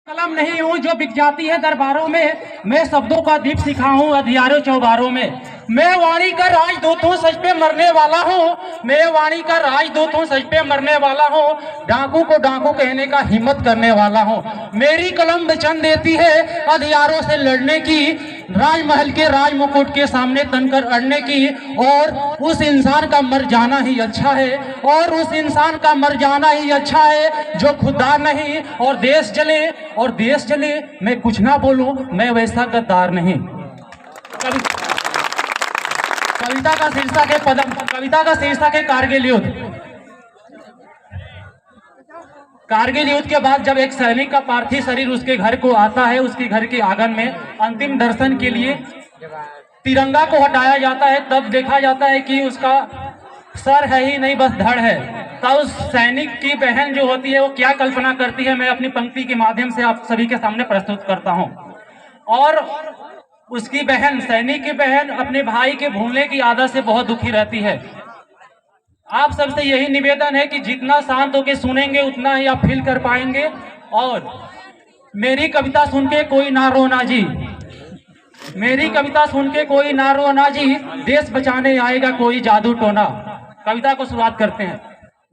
कलम नहीं हूँ जो बिक जाती है दरबारों में। मैं शब्दों का दीप सिखाऊं अधियारों चौबारों में। मैं वाणी का राजदूत हूँ, सच पे मरने वाला हूँ। मैं वाणी का राजदूत हूँ, सच पे मरने वाला हूँ। डाकू को डाकू कहने का हिम्मत करने वाला हूँ। मेरी कलम वचन देती है अधियारों से लड़ने की, राजमहल के राज मुकुट के सामने तनकर अड़ने की। और उस इंसान का मर जाना ही अच्छा है, और उस इंसान का मर जाना ही अच्छा है जो खुददार नहीं और देश जले और देश चले। मैं कुछ ना बोलूं, मैं वैसा गद्दार नहीं। कविता का शीर्षक है पदम, कविता का शीर्षक है कारगिल युद्ध। कारगिल युद्ध के बाद जब एक सैनिक का पार्थिव शरीर उसके घर को आता है, उसके घर के आंगन में अंतिम दर्शन के लिए तिरंगा को हटाया जाता है, तब देखा जाता है कि उसका सर है ही नहीं, बस धड़ है। तब उस सैनिक की बहन जो होती है वो क्या कल्पना करती है, मैं अपनी पंक्ति के माध्यम से आप सभी के सामने प्रस्तुत करता हूं। और उसकी बहन, सैनिक की बहन, अपने भाई के भूलने की आदत से बहुत दुखी रहती है। आप सबसे यही निवेदन है कि जितना शांत होकर सुनेंगे उतना ही आप फील कर पाएंगे। और मेरी कविता सुन के कोई ना रोना जी, मेरी कविता सुन के कोई ना रोना जी, देश बचाने आएगा कोई जादू टोना। कविता को शुरुआत करते हैं।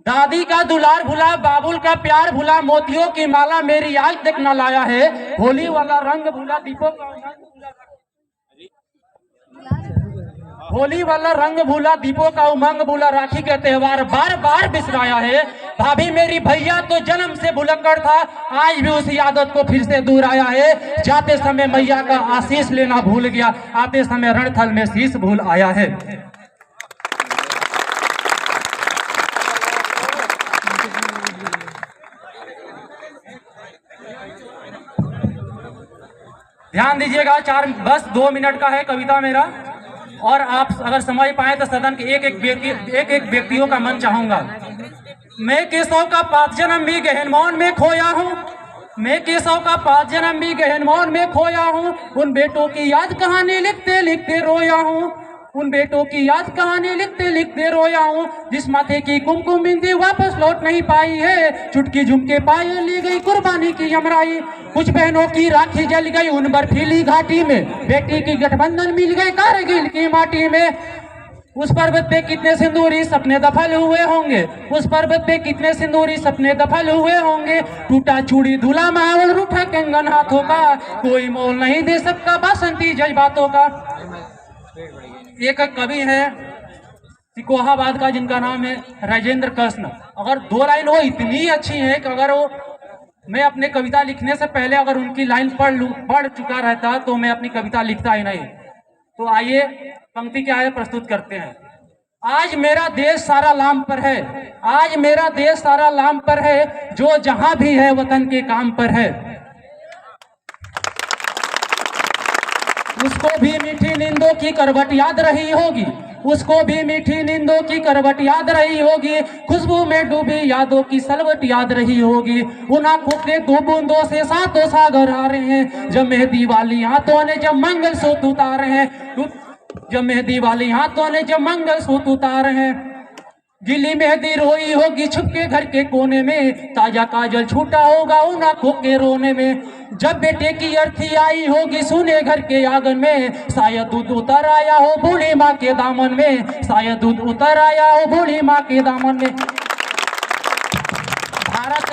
दादी का दुलार भुला, बाबुल का प्यार भुला, मोतियों की माला मेरी आज तक न लाया है। होली वाला रंग भूला, दीपों का होली वाला रंग भूला, दीपों का उमंग भूला, राखी के त्योहार बार बार बिसराया है। भाभी मेरी भैया तो जन्म से भुलक्कड़ था, आज भी उसी आदत को फिर से दूर आया है। जाते समय मैया का आशीष लेना भूल गया, आते समय रणथल में शीश भूल आया है। ध्यान दीजिएगा, बस 2 मिनट का है कविता मेरा, और आप अगर समझ पाए तो सदन के एक व्यक्तियों का मन चाहूंगा। मैं केशव का 5 जन्म भी गहन मौन में खोया हूँ, मैं केशव का 5 जन्म भी गहन मौन में खोया हूँ। उन बेटों की याद कहानी लिखते लिखते रोया हूँ, उन बेटों की याद कहानी लिखते लिखते रोया हूँ। जिस माथे की कुमकुम बिंदी वापस लौट नहीं पाई है, चुटकी झुमके पायल ली गई कुर्बानी की यमराई। कुछ बहनों की राखी जल गई उन बर्फीली घाटी में, बेटी की गठबंधन मिल गई कारगिल की माटी में। उस पर्वत पे कितने सिंदूरी सपने दफल हुए होंगे, उस पर्वत पे कितने सिंदूरी सपने दफल हुए होंगे। टूटा चूड़ी धुला मावल रूठा कंगन हाथों का, कोई मोल नहीं दे सकता बासंती जज्बातों का। एक कवि है सिकोहाबाद का जिनका नाम है राजेंद्र कृष्ण। अगर 2 लाइन वो इतनी अच्छी है कि अगर वो, मैं अपने कविता लिखने से पहले अगर उनकी लाइन पढ़ चुका रहता तो मैं अपनी कविता लिखता ही नहीं। तो आइए पंक्ति क्या है प्रस्तुत करते हैं। आज मेरा देश सारा लाम पर है, आज मेरा देश सारा लाम पर है, जो जहां भी है वतन के काम पर है। उसको भी मीठी नींदों की करवट याद रही होगी, उसको भी मीठी नींदों की करवट याद रही होगी। खुशबू में डूबी यादों की सलवट याद रही होगी। उन आंखों के 2 बूंदों से 7 सागर आ रहे हैं, जब मेहंदी वाली हाथों ने जब मंगल सूत्र उतारे हैं, जब मेहंदी वाली हाथों ने जब मंगल सूत्र उतारे हैं। गिली मेहंदी रोई होगी छुपके घर के कोने में, ताजा काजल छूटा होगा उन आंखों के रोने में। जब बेटे की अर्थी आई होगी सुने घर के आंगन में, शायद दूध उतर आया हो बूढ़ी माँ के दामन में, शायद दूध उतर आया हो बूढ़ी माँ के दामन में। भारत